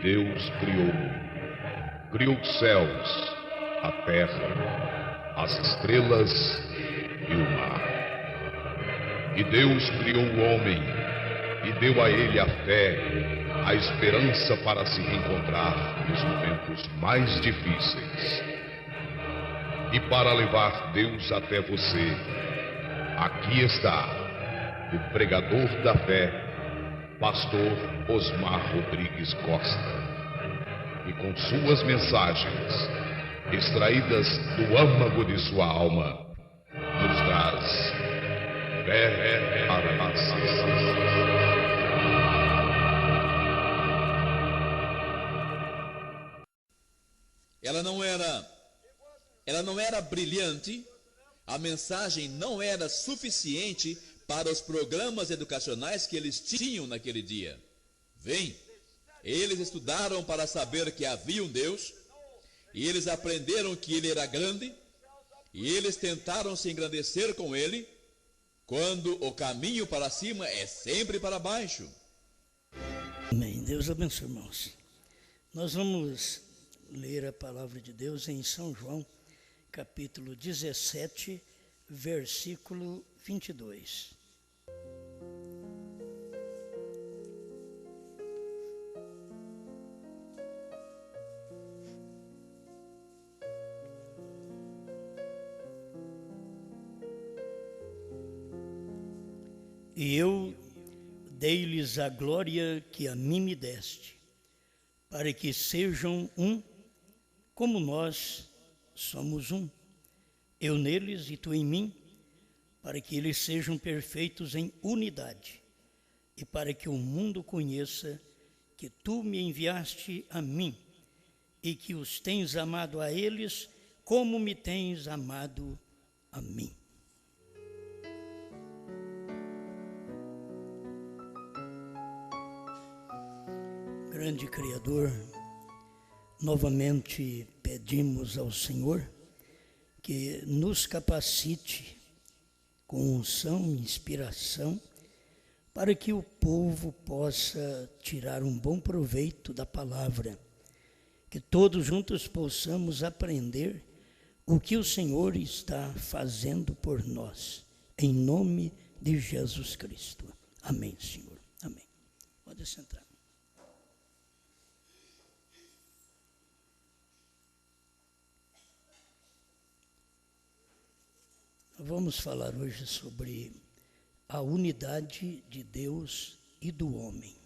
Deus criou os céus, a terra, as estrelas e o mar. E Deus criou o homem e deu a ele a fé, a esperança para se reencontrar nos momentos mais difíceis. E para levar Deus até você, aqui está o pregador da fé, Pastor Osmar Rodrigues Costa. E com suas mensagens, extraídas do âmago de sua alma, nos traz fé para nascer. Ela não era brilhante, a mensagem não era suficiente para os programas educacionais que eles tinham naquele dia. Eles estudaram para saber que havia um Deus, e eles aprenderam que ele era grande, e eles tentaram se engrandecer com ele, quando o caminho para cima é sempre para baixo. Amém. Deus abençoe, irmãos. Nós vamos ler a palavra de Deus em São João, capítulo 17, versículo 22. E eu dei-lhes a glória que a mim me deste, para que sejam um, como nós somos um. Eu neles e tu em mim, para que eles sejam perfeitos em unidade, e para que o mundo conheça que tu me enviaste a mim, e que os tens amado a eles, como me tens amado a mim. Grande Criador, novamente pedimos ao Senhor que nos capacite com unção e inspiração para que o povo possa tirar um bom proveito da palavra, que todos juntos possamos aprender o que o Senhor está fazendo por nós, em nome de Jesus Cristo. Amém, Senhor. Amém. Pode sentar. Vamos falar hoje sobre a unidade de Deus e do homem.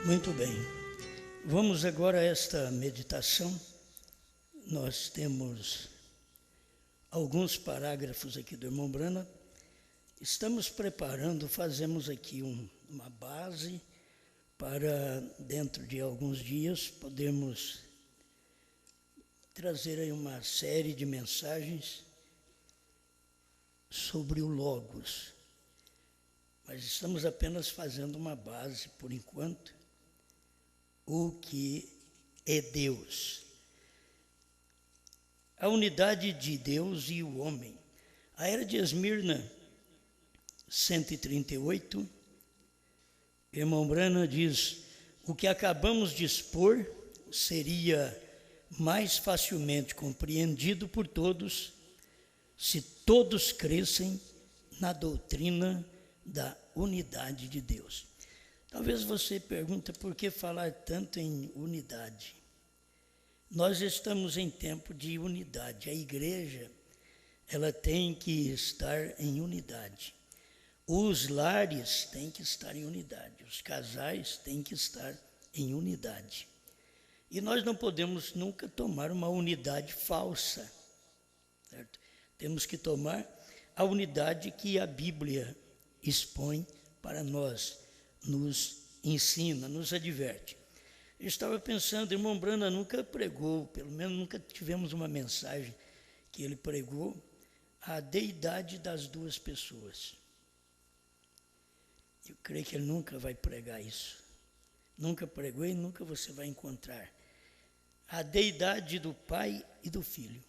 Muito bem, vamos agora a esta meditação. Nós temos alguns parágrafos aqui do irmão Brana. Estamos preparando, fazemos aqui uma base para dentro de alguns dias podermos trazer aí uma série de mensagens sobre o Logos. Mas estamos apenas fazendo uma base por enquanto. O que é Deus? A unidade de Deus e o homem. A era de Esmirna, 138, irmão Brana diz: o que acabamos de expor seria mais facilmente compreendido por todos se todos crescem na doutrina da unidade de Deus. Talvez você pergunte por que falar tanto em unidade. Nós estamos em tempo de unidade. A igreja, ela tem que estar em unidade. Os lares têm que estar em unidade. Os casais têm que estar em unidade. E nós não podemos nunca tomar uma unidade falsa, certo? Temos que tomar a unidade que a Bíblia expõe para nós, nos ensina, nos adverte. Eu estava pensando, irmão Brana nunca pregou, pelo menos nunca tivemos uma mensagem que ele pregou, a deidade das duas pessoas. Eu creio que ele nunca vai pregar isso. Nunca pregou e nunca você vai encontrar. A deidade do Pai e do Filho,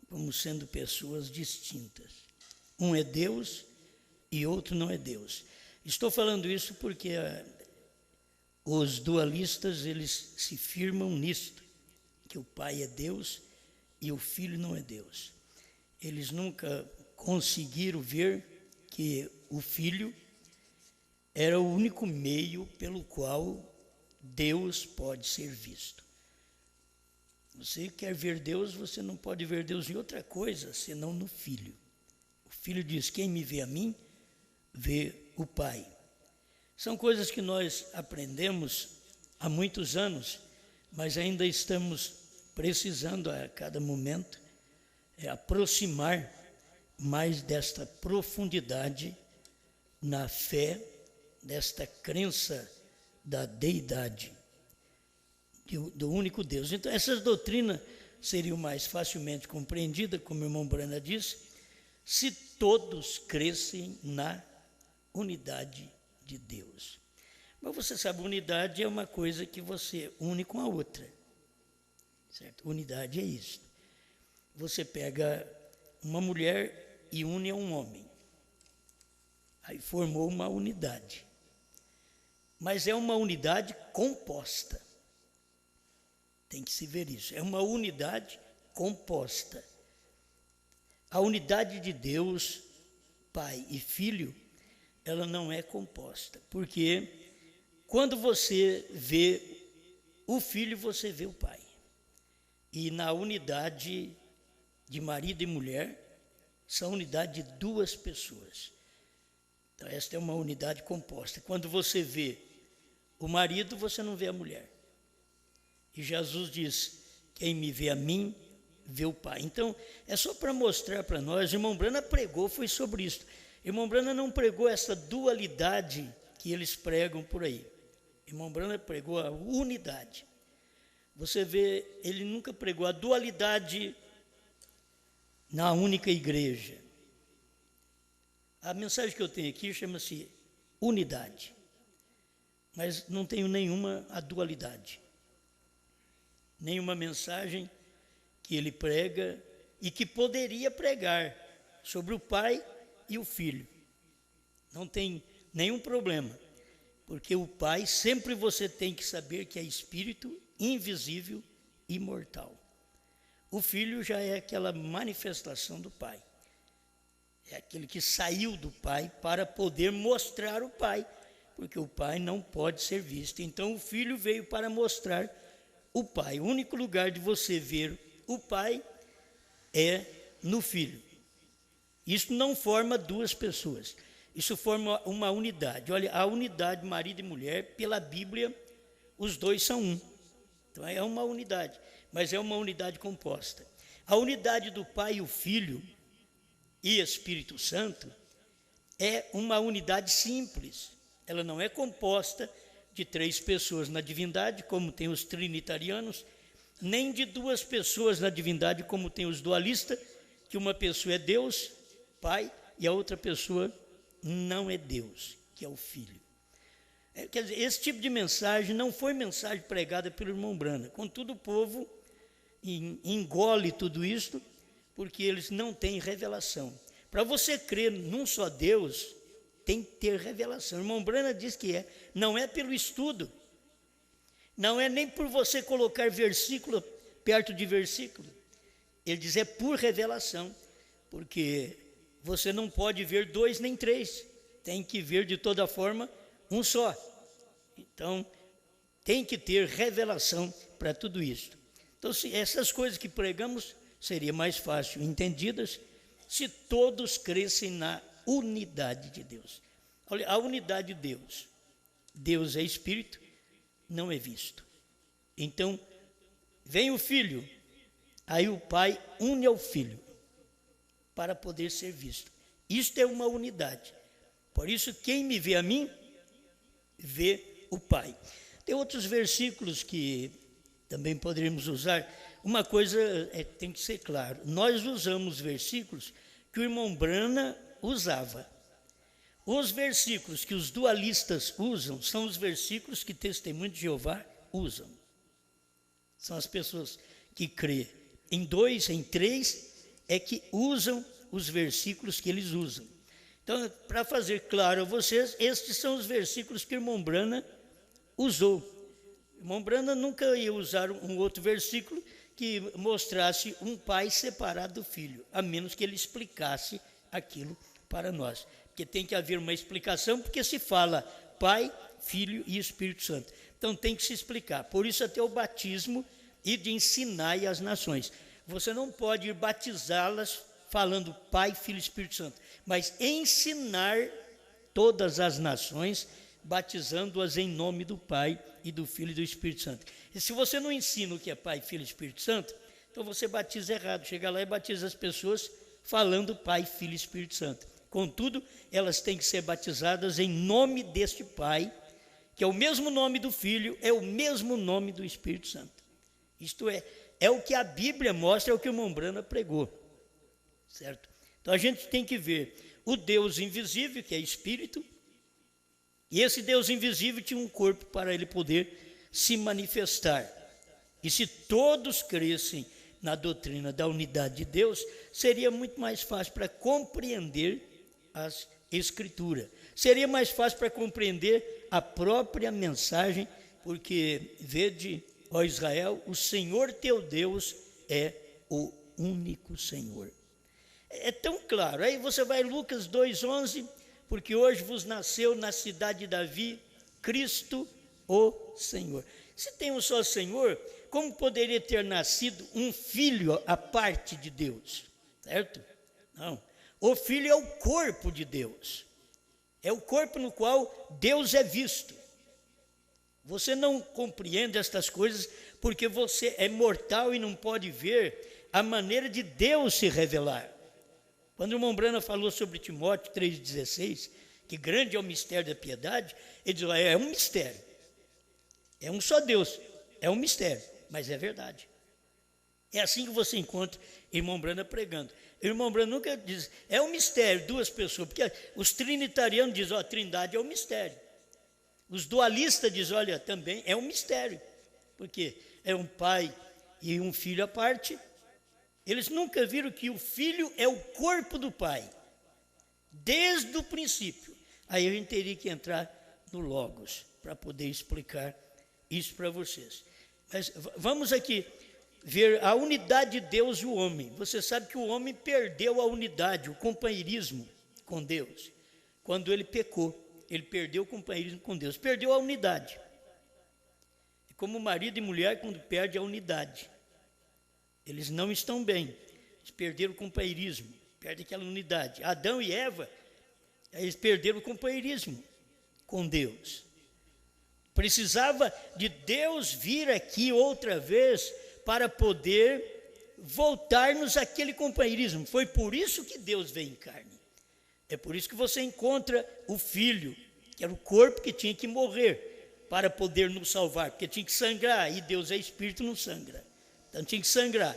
como sendo pessoas distintas. Um é Deus e outro não é Deus. Estou falando isso porque os dualistas, eles se firmam nisto, que o Pai é Deus e o Filho não é Deus. Eles nunca conseguiram ver que o Filho era o único meio pelo qual Deus pode ser visto. Você quer ver Deus, você não pode ver Deus em outra coisa, senão no Filho. O Filho diz, quem me vê a mim, vê o Pai. São coisas que nós aprendemos há muitos anos, mas ainda estamos precisando a cada momento aproximar mais desta profundidade na fé, desta crença da deidade, do único Deus. Então, essas doutrinas seriam mais facilmente compreendidas, como o irmão Brana disse, se todos crescem na unidade de Deus. Mas você sabe, unidade é uma coisa que você une com a outra, certo? Unidade é isso. Você pega uma mulher e une a um homem, aí formou uma unidade. Mas é uma unidade composta. Tem que se ver isso. É uma unidade composta. A unidade de Deus, Pai e Filho, ela não é composta. Porque quando você vê o Filho, você vê o Pai. E na unidade de marido e mulher, são unidade de duas pessoas. Então, esta é uma unidade composta. Quando você vê o marido, você não vê a mulher. E Jesus diz, quem me vê a mim, vê o Pai. Então, é só para mostrar para nós, irmão Brana pregou, foi sobre isso. Irmão Brana não pregou essa dualidade que eles pregam por aí. Irmão Brana pregou a unidade. Você vê, ele nunca pregou a dualidade na única igreja. A mensagem que eu tenho aqui chama-se unidade, mas não tenho nenhuma a dualidade. Nenhuma mensagem que ele prega e que poderia pregar sobre o Pai e o Filho. Não tem nenhum problema, porque o Pai sempre você tem que saber que é espírito invisível, imortal. O Filho já é aquela manifestação do Pai. É aquele que saiu do Pai para poder mostrar o Pai, porque o Pai não pode ser visto. Então o Filho veio para mostrar o Pai. O único lugar de você ver o Pai é no Filho. Isso não forma duas pessoas, isso forma uma unidade. Olha, a unidade marido e mulher, pela Bíblia, os dois são um. Então é uma unidade, mas é uma unidade composta. A unidade do Pai e o Filho e Espírito Santo é uma unidade simples. Ela não é composta de três pessoas na divindade, como tem os trinitarianos, nem de duas pessoas na divindade, como tem os dualistas, que uma pessoa é Deus, Pai, e a outra pessoa não é Deus, que é o Filho. Quer dizer, esse tipo de mensagem não foi mensagem pregada pelo irmão Brana. Contudo, o povo engole tudo isto, porque eles não têm revelação. Para você crer num só Deus, tem que ter revelação. O irmão Brana diz que não é pelo estudo, não é nem por você colocar versículo perto de versículo. Ele diz, é por revelação, porque você não pode ver dois nem três, tem que ver de toda forma um só. Então, tem que ter revelação para tudo isso. Então, se essas coisas que pregamos seria mais fácil entendidas se todos crescem na unidade de Deus. Olha, a unidade de Deus. Deus é espírito, não é visto. Então, vem o Filho, aí o Pai une ao Filho para poder ser visto. Isto é uma unidade. Por isso, quem me vê a mim, vê o Pai. Tem outros versículos que também poderíamos usar. Uma coisa tem que ser claro, nós usamos versículos que o irmão Brana usava. Os versículos que os dualistas usam são os versículos que Testemunho de Jeová usam. São as pessoas que crêem em 2, em 3, é que usam os versículos que eles usam. Então, para fazer claro a vocês, estes são os versículos que o irmão Brana usou. O irmão Brana nunca ia usar um outro versículo que mostrasse um pai separado do filho, a menos que ele explicasse aquilo para nós. Porque tem que haver uma explicação, porque se fala Pai, Filho e Espírito Santo. Então tem que se explicar. Por isso até o batismo e de ensinar as nações. Você não pode ir batizá-las falando Pai, Filho e Espírito Santo, mas ensinar todas as nações, batizando-as em nome do Pai e do Filho e do Espírito Santo. E se você não ensina o que é Pai, Filho e Espírito Santo, então você batiza errado. Chega lá e batiza as pessoas falando Pai, Filho e Espírito Santo. Contudo, elas têm que ser batizadas em nome deste Pai, que é o mesmo nome do Filho, é o mesmo nome do Espírito Santo. Isto é o que a Bíblia mostra, é o que o irmão Brana pregou, certo? Então a gente tem que ver o Deus invisível, que é Espírito, e esse Deus invisível tinha um corpo para ele poder se manifestar. E se todos crescem na doutrina da unidade de Deus, seria muito mais fácil para compreender as Escrituras. Seria mais fácil para compreender a própria mensagem, porque, vede, ó Israel, o Senhor teu Deus é o único Senhor. É tão claro. Aí você vai em Lucas 2,11, porque hoje vos nasceu na cidade de Davi, Cristo, o Senhor. Se tem um só Senhor, como poderia ter nascido um filho à parte de Deus? Certo? Não. O filho é o corpo de Deus. É o corpo no qual Deus é visto. Você não compreende estas coisas porque você é mortal e não pode ver a maneira de Deus se revelar. Quando o irmão Brana falou sobre Timóteo 3,16, que grande é o mistério da piedade, ele diz, é um mistério. É um só Deus, é um mistério, mas é verdade. É assim que você encontra irmão Brana pregando. O irmão Brana nunca diz, é um mistério, duas pessoas, porque os trinitarianos dizem, a trindade é um mistério. Os dualistas dizem, olha, também é um mistério, porque é um pai e um filho à parte. Eles nunca viram que o filho é o corpo do pai, desde o princípio. Aí a gente teria que entrar no Logos, para poder explicar isso para vocês. Mas vamos aqui ver a unidade de Deus e o homem. Você sabe que o homem perdeu a unidade, o companheirismo com Deus. Quando ele pecou, ele perdeu o companheirismo com Deus, perdeu a unidade. É como marido e mulher quando perde a unidade. Eles não estão bem, eles perderam o companheirismo, perdem aquela unidade. Adão e Eva, eles perderam o companheirismo com Deus. Precisava de Deus vir aqui outra vez para poder voltar-nos àquele companheirismo. Foi por isso que Deus veio em carne. É por isso que você encontra o Filho, que era o corpo que tinha que morrer para poder nos salvar, porque tinha que sangrar, e Deus é Espírito, não sangra. Então tinha que sangrar.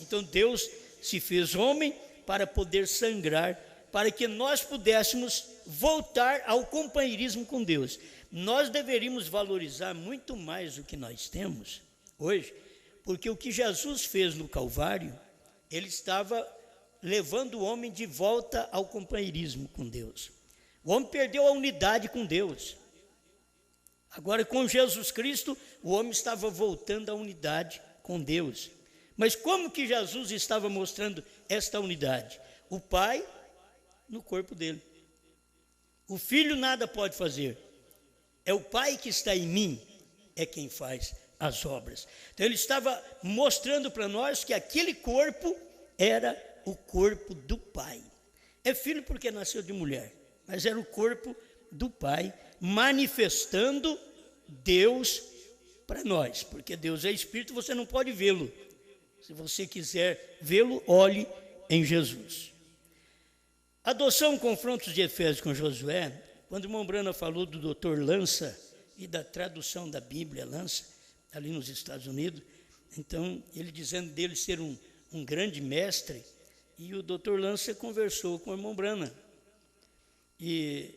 Então Deus se fez homem para poder sangrar, para que nós pudéssemos voltar ao companheirismo com Deus. Nós deveríamos valorizar muito mais o que nós temos hoje, porque o que Jesus fez no Calvário, ele estava levando o homem de volta ao companheirismo com Deus. O homem perdeu a unidade com Deus. Agora, com Jesus Cristo, o homem estava voltando à unidade com Deus. Mas como que Jesus estava mostrando esta unidade? O Pai no corpo dele. O Filho nada pode fazer. É o Pai que está em mim, é quem faz as obras. Então ele estava mostrando para nós que aquele corpo era o corpo do Pai. É filho porque nasceu de mulher, mas era o corpo do Pai, manifestando Deus para nós, porque Deus é Espírito, você não pode vê-lo. Se você quiser vê-lo, olhe em Jesus. Adoção, confrontos de Efésios com Josué, quando o irmão Brana falou do Dr. Lança e da tradução da Bíblia, Lança, ali nos Estados Unidos, então, ele dizendo dele ser um grande mestre, e o Dr. Lança conversou com o irmão Brana. E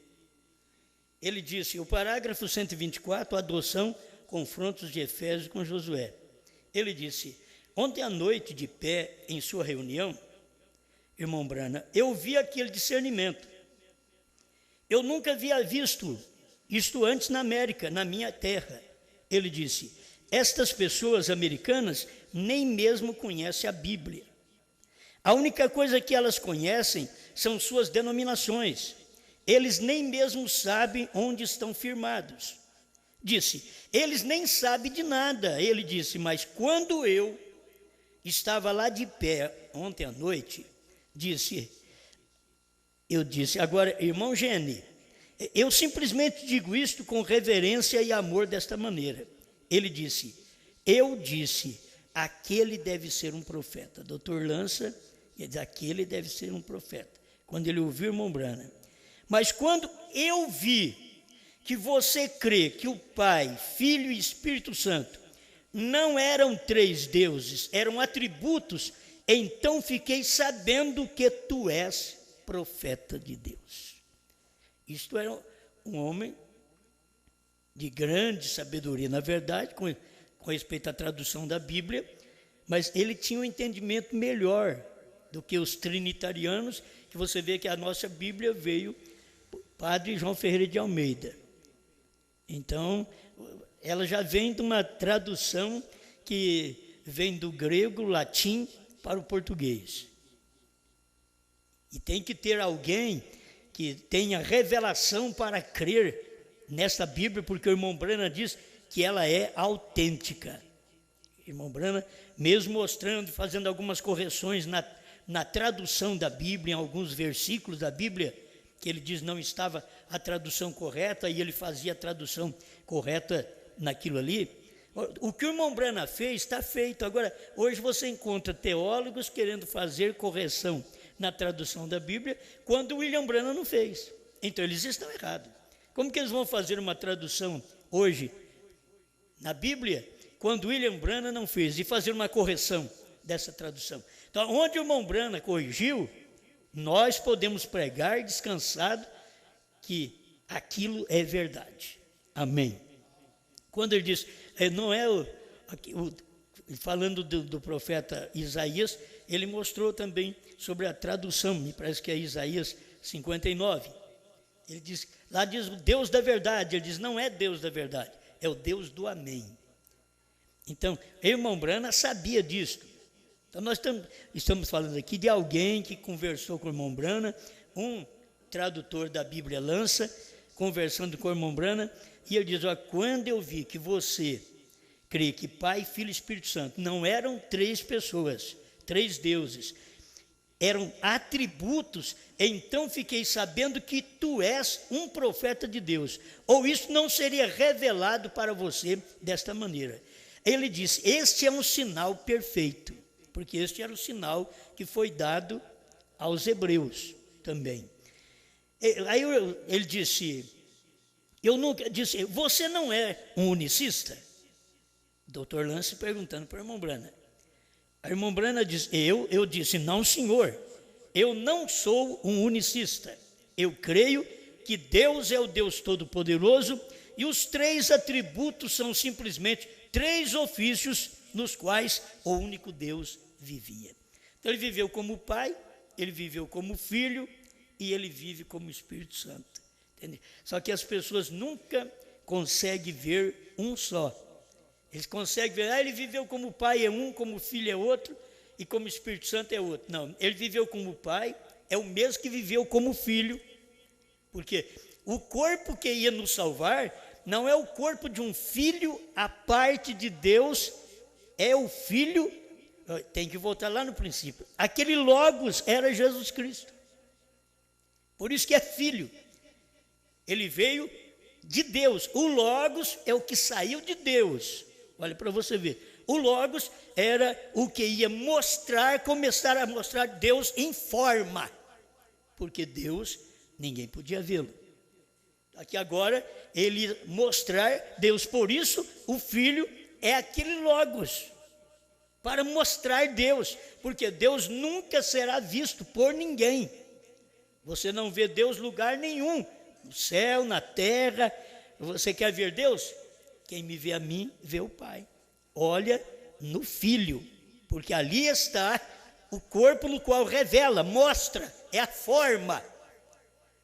ele disse, o parágrafo 124, adoção, confrontos de Efésios com Josué. Ele disse, ontem à noite, de pé, em sua reunião, irmão Brana, eu vi aquele discernimento. Eu nunca havia visto isto antes na América, na minha terra. Ele disse, estas pessoas americanas nem mesmo conhecem a Bíblia. A única coisa que elas conhecem são suas denominações. Eles nem mesmo sabem onde estão firmados. Disse, eles nem sabem de nada. Ele disse, mas quando eu estava lá de pé ontem à noite, eu disse, agora, irmão Gene, eu simplesmente digo isto com reverência e amor desta maneira. Ele disse, eu disse, aquele deve ser um profeta. Dr. Lança, ele diz, aquele deve ser um profeta. Quando ele ouviu o irmão Brana. Mas quando eu vi que você crê que o Pai, Filho e Espírito Santo não eram três deuses, eram atributos, então fiquei sabendo que tu és profeta de Deus. Isto era um homem de grande sabedoria, na verdade, com respeito à tradução da Bíblia, mas ele tinha um entendimento melhor do que os trinitarianos, que você vê que a nossa Bíblia veio Padre João Ferreira de Almeida. Então, ela já vem de uma tradução que vem do grego, latim, para o português. E tem que ter alguém que tenha revelação para crer nessa Bíblia, porque o irmão Brana diz que ela é autêntica. O irmão Brana, mesmo mostrando, fazendo algumas correções na tradução da Bíblia, em alguns versículos da Bíblia, que ele diz não estava a tradução correta, e ele fazia a tradução correta naquilo ali. O que o irmão Brana fez, está feito. Agora, hoje você encontra teólogos querendo fazer correção na tradução da Bíblia, quando o William Brana não fez. Então, eles estão errados. Como que eles vão fazer uma tradução hoje na Bíblia, quando William Brana não fez, e fazer uma correção dessa tradução? Então, onde o irmão Brana corrigiu, nós podemos pregar descansado que aquilo é verdade. Amém. Quando ele diz, não é falando do profeta Isaías, ele mostrou também sobre a tradução, me parece que é Isaías 59. Ele diz, lá diz o Deus da verdade, ele diz, não é Deus da verdade, é o Deus do amém. Então, o irmão Brana sabia disso. Então, nós estamos falando aqui de alguém que conversou com o irmão Brana, um tradutor da Bíblia Lança, conversando com o irmão Brana, e ele diz, quando eu vi que você crê que Pai, Filho e Espírito Santo não eram três pessoas, três deuses, eram atributos, então fiquei sabendo que tu és um profeta de Deus, ou isso não seria revelado para você desta maneira. Ele disse, este é um sinal perfeito, porque este era o sinal que foi dado aos hebreus também. Aí ele disse, você não é um unicista? Dr. Lance perguntando para o irmão Brana. A irmã Brana diz, eu disse, não senhor, eu não sou um unicista. Eu creio que Deus é o Deus Todo-Poderoso e os três atributos são simplesmente três ofícios nos quais o único Deus vivia. Então ele viveu como Pai, ele viveu como Filho e ele vive como Espírito Santo. Entende? Só que as pessoas nunca conseguem ver um só. Eles conseguem ver, ele viveu como Pai é um, como Filho é outro e como Espírito Santo é outro. Não, ele viveu como Pai, é o mesmo que viveu como Filho, porque o corpo que ia nos salvar não é o corpo de um filho à parte de Deus, é o Filho, tem que voltar lá no princípio, aquele Logos era Jesus Cristo, por isso que é Filho, ele veio de Deus, o Logos é o que saiu de Deus, olha para você ver, o Logos era o que ia começar a mostrar Deus em forma, porque Deus, ninguém podia vê-lo. Aqui agora, ele mostrar Deus, por isso o Filho é aquele Logos, para mostrar Deus, porque Deus nunca será visto por ninguém. Você não vê Deus em lugar nenhum, no céu, na terra. Você quer ver Deus? Quem me vê a mim, vê o Pai. Olha no Filho, porque ali está o corpo no qual revela, mostra, é a forma.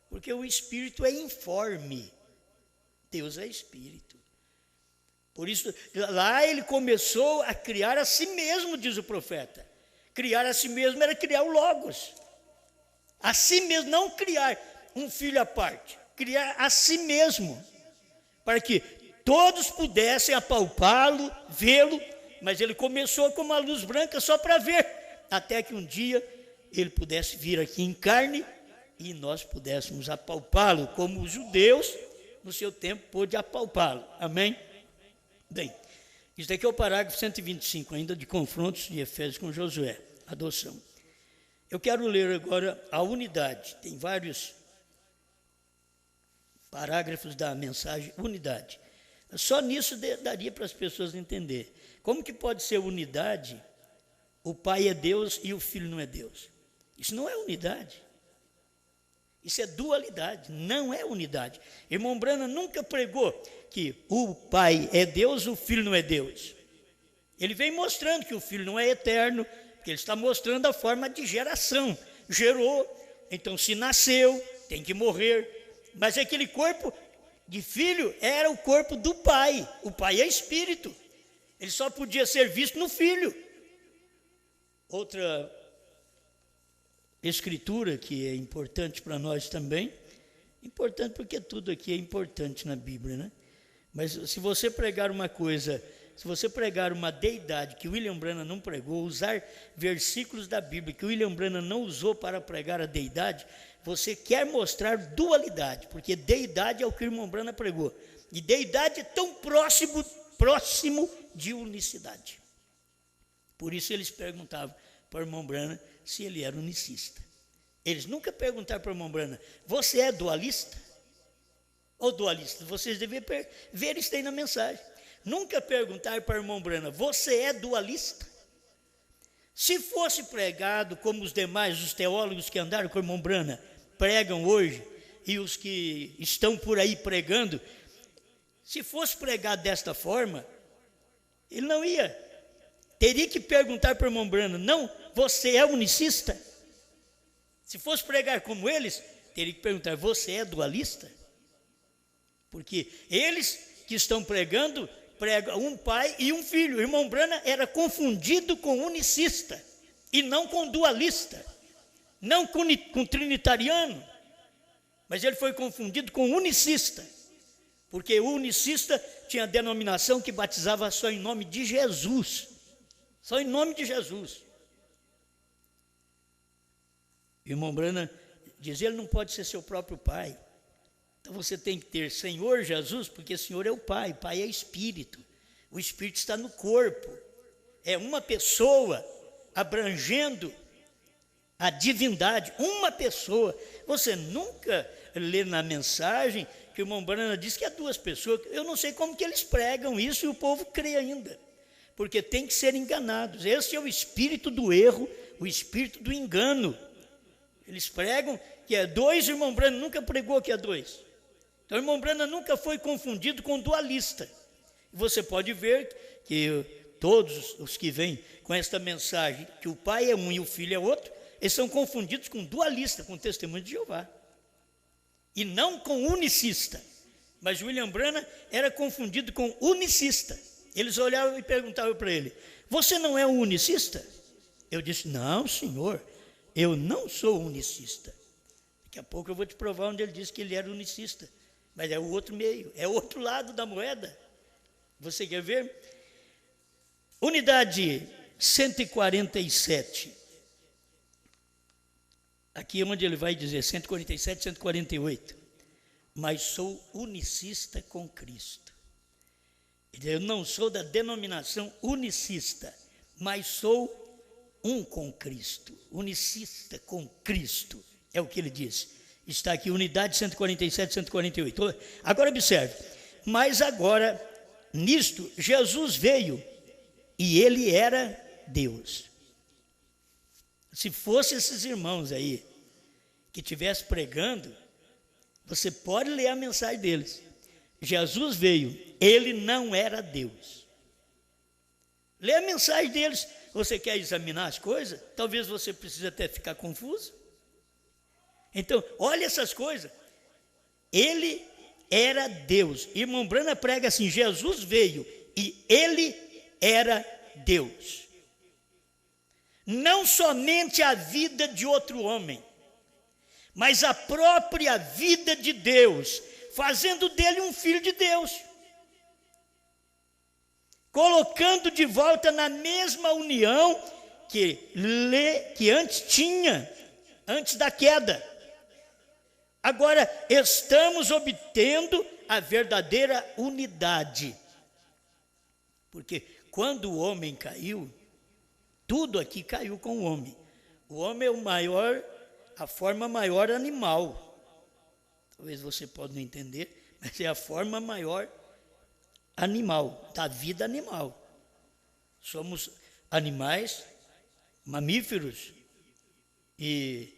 Porque o Espírito é informe, Deus é Espírito. Por isso, lá ele começou a criar a si mesmo, diz o profeta. Criar a si mesmo era criar o Logos. A si mesmo, não criar um filho à parte, criar a si mesmo, para que todos pudessem apalpá-lo, vê-lo, mas ele começou com uma luz branca só para ver, até que um dia ele pudesse vir aqui em carne e nós pudéssemos apalpá-lo, como os judeus no seu tempo pôde apalpá-lo. Amém? Bem, isso daqui é o parágrafo 125, ainda de confrontos de Efésios com Josué, adoção. Eu quero ler agora a unidade, tem vários parágrafos da mensagem, unidade. Só nisso daria para as pessoas entender. Como que pode ser unidade, o Pai é Deus e o Filho não é Deus? Isso não é unidade. Isso é dualidade, não é unidade. Irmão Branham nunca pregou que o Pai é Deus, o Filho não é Deus. Ele vem mostrando que o Filho não é eterno, porque ele está mostrando a forma de geração. Gerou, então se nasceu, tem que morrer. Mas aquele corpo de filho era o corpo do Pai. O Pai é Espírito. Ele só podia ser visto no Filho. Outra escritura que é importante para nós também, importante porque tudo aqui é importante na Bíblia, né? Mas se você pregar uma coisa, se você pregar uma deidade que William Branham não pregou, usar versículos da Bíblia que William Branham não usou para pregar a deidade, você quer mostrar dualidade, porque deidade é o que o irmão Branham pregou, e deidade é tão próximo de unicidade. Por isso eles perguntavam para o irmão Branham se ele era unicista. Eles nunca perguntaram para o irmão Branham, você é dualista? Ou dualista? Vocês devem ver isso aí na mensagem. Nunca perguntaram para o irmão Branham, você é dualista? Se fosse pregado como os demais, os teólogos que andaram com o irmão Branham pregam hoje, e os que estão por aí pregando, se fosse pregado desta forma, ele não ia. Teria que perguntar para o irmão Branham, não, você é unicista? Se fosse pregar como eles, teria que perguntar, você é dualista? Porque eles que estão pregam um pai e um filho. O irmão Branham era confundido com unicista e não com dualista, não com trinitariano, mas ele foi confundido com unicista, porque o unicista tinha a denominação que batizava só em nome de Jesus, só em nome de Jesus. O irmão Branham diz, ele não pode ser seu próprio pai. Então você tem que ter Senhor Jesus, porque Senhor é o Pai, Pai é Espírito. O Espírito está no corpo. É uma pessoa abrangendo a divindade, uma pessoa. Você nunca lê na mensagem que o irmão Branham diz que é duas pessoas. Eu não sei como que eles pregam isso e o povo crê ainda, porque tem que ser enganados. Esse é o espírito do erro, o espírito do engano. Eles pregam que é dois, o irmão Branham nunca pregou que é dois. Então o irmão Branham nunca foi confundido com dualista. Você pode ver que todos os que vêm com esta mensagem, que o Pai é um e o Filho é outro, eles são confundidos com dualista, com testemunho de Jeová. E não com unicista. Mas William Branham era confundido com unicista. Eles olhavam e perguntavam para ele, você não é um unicista? Eu disse, não, senhor, eu não sou unicista. Daqui a pouco eu vou te provar onde ele disse que ele era unicista. Mas é o outro meio, é o outro lado da moeda. Você quer ver? Unidade 147. Aqui é onde ele vai dizer 147, 148. Mas sou unicista com Cristo. Eu não sou da denominação unicista, mas sou um com Cristo. Unicista com Cristo. É o que ele diz. Está aqui, unidade 147, 148. Agora observe. Mas agora, nisto, Jesus veio e ele era Deus. Se fosse esses irmãos aí que estivessem pregando, você pode ler a mensagem deles. Jesus veio, ele não era Deus. Lê a mensagem deles. Você quer examinar as coisas? Talvez você precise até ficar confuso. Então, olha essas coisas. Ele era Deus. Irmão Brana prega assim: Jesus veio e ele era Deus. Não somente a vida de outro homem, mas a própria vida de Deus, fazendo dele um filho de Deus, colocando de volta na mesma união que antes tinha, antes da queda. Agora estamos obtendo a verdadeira unidade, porque quando o homem caiu, tudo aqui caiu com o homem. O homem é a forma maior animal. Talvez você possa não entender, mas é a forma maior animal, da vida animal. Somos animais mamíferos e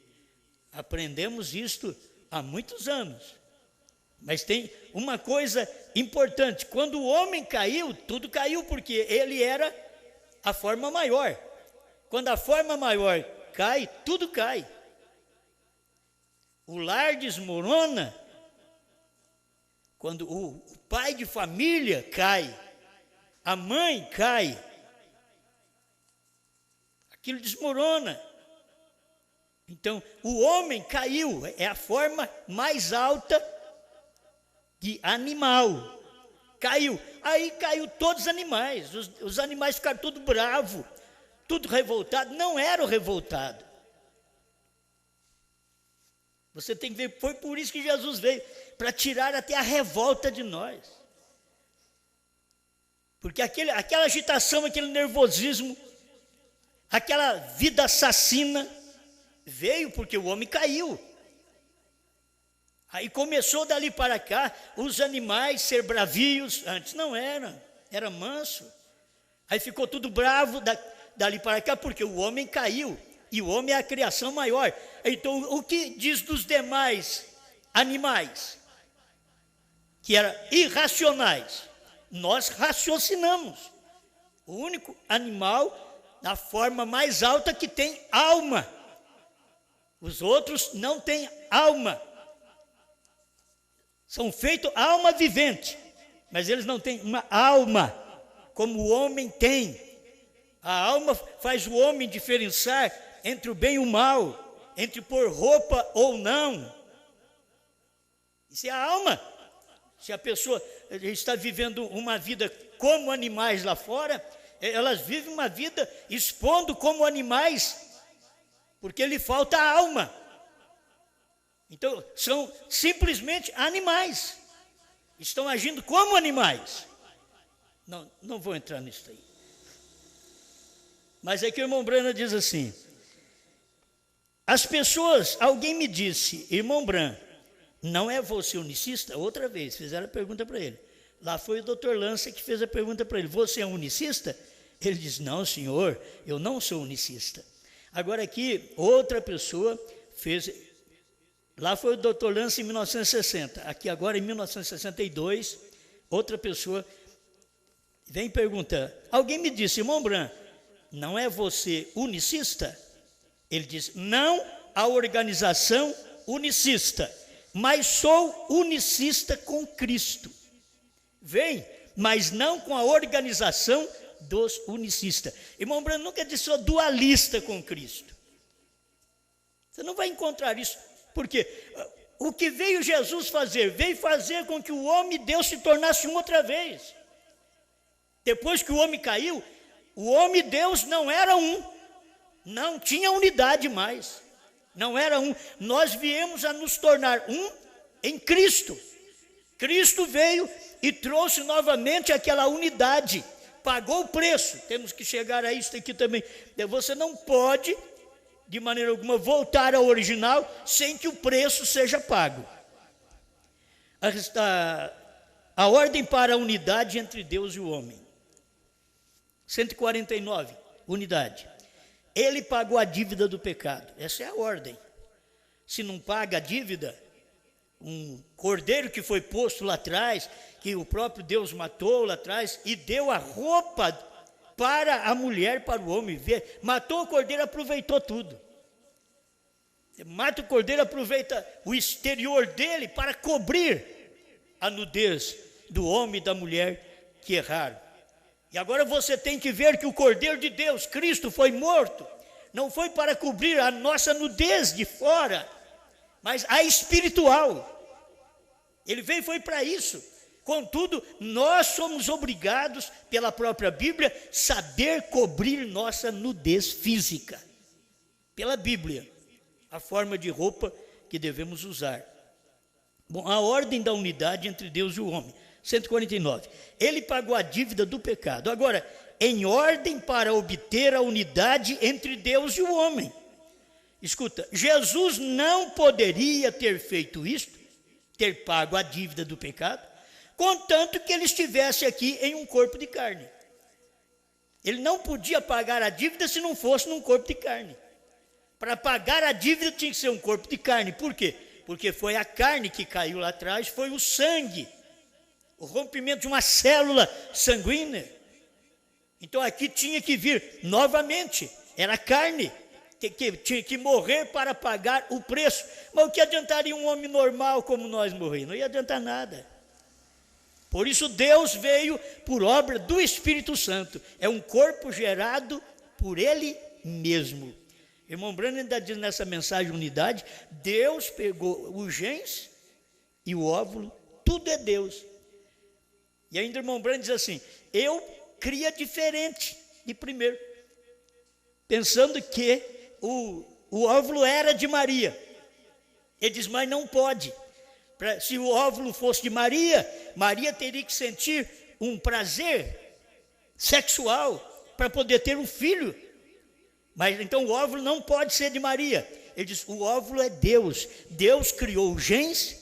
aprendemos isto há muitos anos. Mas tem uma coisa importante: quando o homem caiu, tudo caiu, porque ele era a forma maior. Quando a forma maior cai, tudo cai. O lar desmorona quando o pai de família cai, a mãe cai, aquilo desmorona. Então, o homem caiu, é a forma mais alta de animal. Caiu, aí caiu todos os animais, os animais ficaram tudo bravos, tudo revoltado. Não era o revoltado. Você tem que ver, foi por isso que Jesus veio, para tirar até a revolta de nós. Porque aquela agitação, aquele nervosismo, aquela vida assassina, veio porque o homem caiu. Aí começou dali para cá, os animais ser bravios, antes não era manso. Aí ficou tudo bravo dali para cá, porque o homem caiu, e o homem é a criação maior. Então, o que diz dos demais animais, que eram irracionais? Nós raciocinamos. O único animal, na forma mais alta, que tem alma. Os outros não têm alma. São feitos alma vivente, mas eles não têm uma alma, como o homem tem. A alma faz o homem diferenciar entre o bem e o mal, entre pôr roupa ou não. Isso é a alma. Se a pessoa está vivendo uma vida como animais lá fora, elas vivem uma vida expondo como animais, porque lhe falta a alma. Então, são simplesmente animais. Estão agindo como animais. Não vou entrar nisso aí. Mas é que o irmão Brana diz assim: as pessoas, alguém me disse, irmão Bran, não é você unicista? Outra vez, fizeram a pergunta para ele. Lá foi o doutor Lança que fez a pergunta para ele: você é unicista? Ele diz: não, senhor, eu não sou unicista. Agora aqui, outra pessoa fez. Lá foi o doutor Lança em 1960. Aqui agora em 1962, outra pessoa vem perguntar. Alguém me disse, irmão Bran, não é você unicista? Ele diz: não a organização unicista, mas sou unicista com Cristo. Vem, mas não com a organização dos unicistas. Irmão Bran nunca disse sou dualista com Cristo. Você não vai encontrar isso. Porque o que veio Jesus fazer? Veio fazer com que o homem e Deus se tornassem um outra vez. Depois que o homem caiu, o homem e Deus não era um. Não tinha unidade mais. Não era um. Nós viemos a nos tornar um em Cristo. Cristo veio e trouxe novamente aquela unidade. Pagou o preço. Temos que chegar a isso aqui também. Você não pode de maneira alguma, voltar ao original sem que o preço seja pago. A ordem para a unidade entre Deus e o homem. 149, unidade. Ele pagou a dívida do pecado. Essa é a ordem. Se não paga a dívida, um cordeiro que foi posto lá atrás, que o próprio Deus matou lá atrás e deu a roupa para a mulher, para o homem. Matou o cordeiro, aproveitou tudo. Você mata o cordeiro, aproveita o exterior dele para cobrir a nudez do homem e da mulher que erraram. E agora você tem que ver que o Cordeiro de Deus, Cristo, foi morto, não foi para cobrir a nossa nudez de fora, mas a espiritual. Ele veio, foi para isso. Contudo, nós somos obrigados, pela própria Bíblia, saber cobrir nossa nudez física. Pela Bíblia, a forma de roupa que devemos usar. Bom, a ordem da unidade entre Deus e o homem. 149. Ele pagou a dívida do pecado. Agora, em ordem para obter a unidade entre Deus e o homem. Escuta, Jesus não poderia ter feito isto, ter pago a dívida do pecado, contanto que ele estivesse aqui em um corpo de carne. Ele não podia pagar a dívida se não fosse num corpo de carne. Para pagar a dívida tinha que ser um corpo de carne. Por quê? Porque foi a carne que caiu lá atrás, foi o sangue, o rompimento de uma célula sanguínea. Então aqui tinha que vir novamente, era carne, que tinha que morrer para pagar o preço. Mas o que adiantaria um homem normal como nós morrer? Não ia adiantar nada. Por isso Deus veio por obra do Espírito Santo. É um corpo gerado por Ele mesmo. Irmão Branham ainda diz nessa mensagem unidade, Deus pegou o gens e o óvulo, tudo é Deus. E ainda o irmão Branham diz assim, eu cria diferente de primeiro, pensando que o óvulo era de Maria. Ele diz, mas não pode. Se o óvulo fosse de Maria, Maria teria que sentir um prazer sexual para poder ter um filho. Mas então o óvulo não pode ser de Maria. Ele diz, o óvulo é Deus. Deus criou o gens,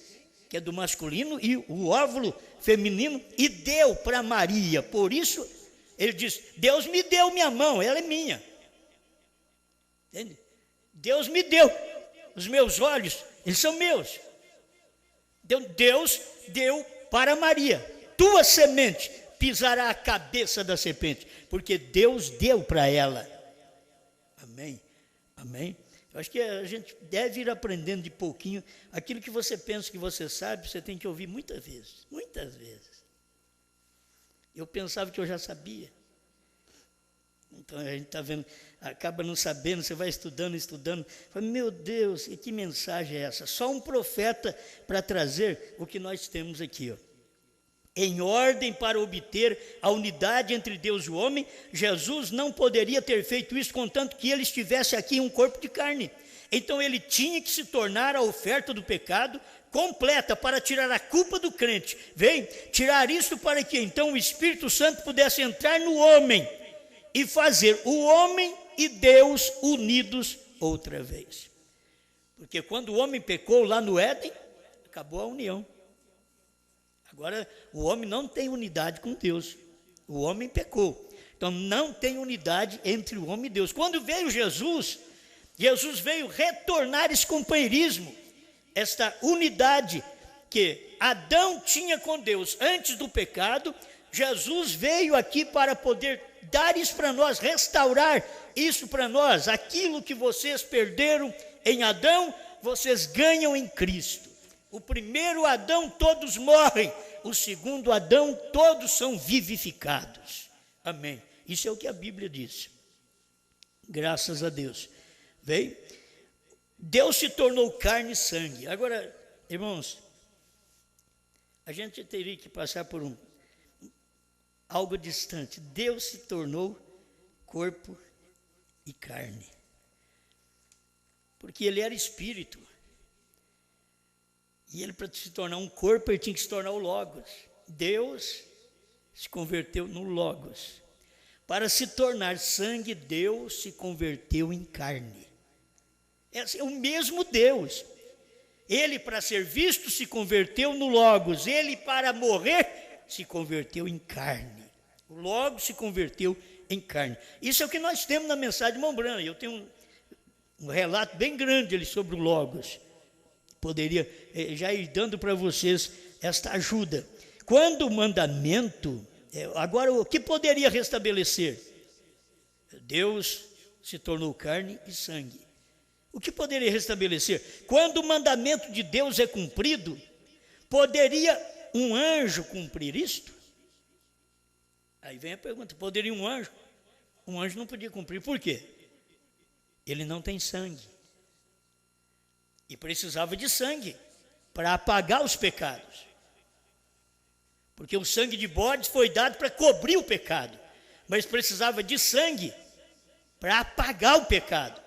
que é do masculino, e o óvulo feminino, e deu para Maria. Por isso, ele diz, Deus me deu minha mão, ela é minha. Entende? Deus me deu os meus olhos, eles são meus. Deus deu para Maria, tua semente pisará a cabeça da serpente, porque Deus deu para ela. Amém, amém. Eu acho que a gente deve ir aprendendo de pouquinho. Aquilo que você pensa que você sabe, você tem que ouvir muitas vezes, muitas vezes. Eu pensava que eu já sabia. Então a gente está vendo, acaba não sabendo, você vai estudando, fala, meu Deus, e que mensagem é essa? Só um profeta para trazer o que nós temos aqui, ó. Em ordem para obter a unidade entre Deus e o homem, Jesus não poderia ter feito isso contanto que ele estivesse aqui em um corpo de carne. Então ele tinha que se tornar a oferta do pecado completa para tirar a culpa do crente. Vem tirar isso para que então o Espírito Santo pudesse entrar no homem e fazer o homem e Deus unidos outra vez. Porque quando o homem pecou lá no Éden, acabou a união. Agora, o homem não tem unidade com Deus. O homem pecou. Então, não tem unidade entre o homem e Deus. Quando veio Jesus veio retornar esse companheirismo, esta unidade que Adão tinha com Deus antes do pecado. Jesus veio aqui para poder dar isso para nós, restaurar isso para nós. Aquilo que vocês perderam em Adão, vocês ganham em Cristo. O primeiro Adão, todos morrem. O segundo Adão, todos são vivificados. Amém. Isso é o que a Bíblia diz. Graças a Deus. Veio. Deus se tornou carne e sangue. Agora, irmãos, a gente teria que passar por algo distante. Deus se tornou corpo e carne. Porque ele era espírito. E ele, para se tornar um corpo, ele tinha que se tornar o Logos. Deus se converteu no Logos. Para se tornar sangue, Deus se converteu em carne. É o mesmo Deus. Ele, para ser visto, se converteu no Logos. Ele, para morrer, se converteu em carne. O Logos se converteu em carne. Isso é o que nós temos na mensagem de Mombrana. Eu tenho um relato bem grande ali sobre o Logos. Poderia já ir dando para vocês esta ajuda. Quando o mandamento... Agora, o que poderia restabelecer? Deus se tornou carne e sangue. O que poderia restabelecer? Quando o mandamento de Deus é cumprido, poderia um anjo cumprir isto? Aí vem a pergunta, poderia um anjo? Um anjo não podia cumprir, por quê? Ele não tem sangue. E precisava de sangue para apagar os pecados. Porque o sangue de bode foi dado para cobrir o pecado, mas precisava de sangue para apagar o pecado.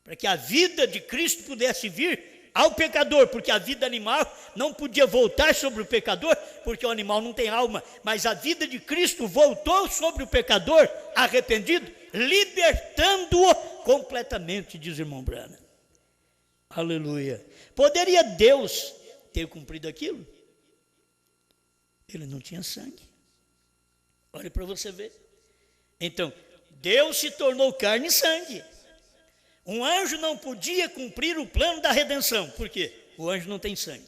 Para que a vida de Cristo pudesse vir ao pecador, porque a vida animal não podia voltar sobre o pecador, porque o animal não tem alma, mas a vida de Cristo voltou sobre o pecador arrependido, libertando-o completamente, diz irmão Brana. Aleluia. Poderia Deus ter cumprido aquilo? Ele não tinha sangue. Olha para você ver. Então, Deus se tornou carne e sangue. Um anjo não podia cumprir o plano da redenção. Por quê? O anjo não tem sangue.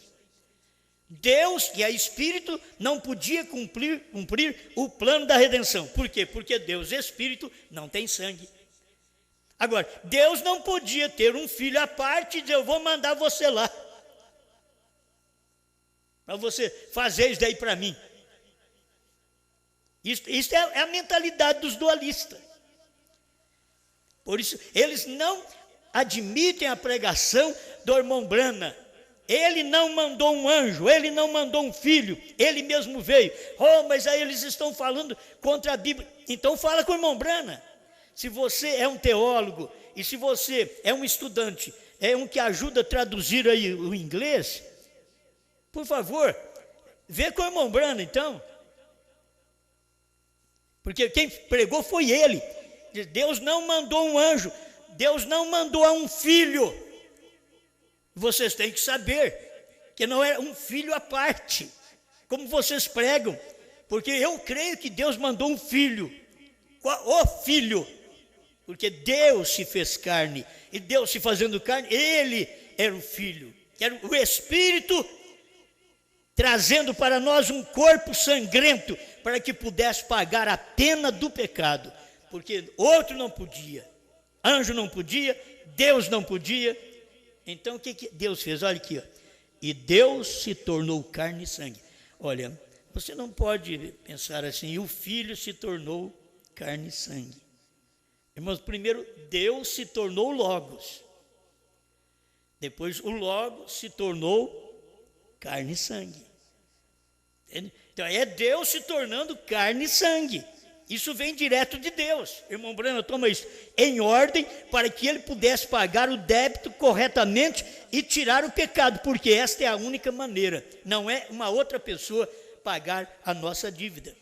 Deus, que é Espírito, não podia cumprir o plano da redenção. Por quê? Porque Deus, Espírito, não tem sangue. Agora, Deus não podia ter um filho à parte e dizer, eu vou mandar você lá, para você fazer isso daí para mim. Isso é a mentalidade dos dualistas. Por isso, eles não admitem a pregação do irmão Brana. Ele não mandou um anjo, ele não mandou um filho, ele mesmo veio. Oh, mas aí eles estão falando contra a Bíblia. Então fala com o irmão Brana. Se você é um teólogo e se você é um estudante, é um que ajuda a traduzir aí o inglês, por favor, vê com o irmão Brana então. Porque quem pregou foi ele. Deus não mandou um anjo, Deus não mandou a um filho. Vocês têm que saber que não é um filho à parte, como vocês pregam, porque eu creio que Deus mandou um filho, o filho, porque Deus se fez carne, e Deus se fazendo carne, ele era o filho, que era o Espírito, trazendo para nós um corpo sangrento, para que pudesse pagar a pena do pecado, porque outro não podia, anjo não podia, Deus não podia. Então o que Deus fez? Olha aqui, ó. E Deus se tornou carne e sangue. Olha, você não pode pensar assim, e o Filho se tornou carne e sangue. Irmãos, primeiro Deus se tornou Logos, depois o Logos se tornou carne e sangue. Então é Deus se tornando carne e sangue. Isso vem direto de Deus. Irmão Brana, toma isso em ordem para que ele pudesse pagar o débito corretamente e tirar o pecado, porque esta é a única maneira, não é uma outra pessoa pagar a nossa dívida.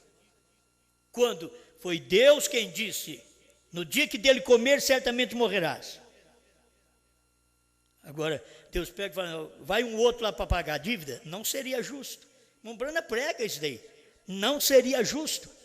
Quando foi Deus quem disse, no dia que dele comer, certamente morrerás. Agora, Deus pega e fala, vai um outro lá para pagar a dívida? Não seria justo. Irmão Brana prega isso daí. Não seria justo.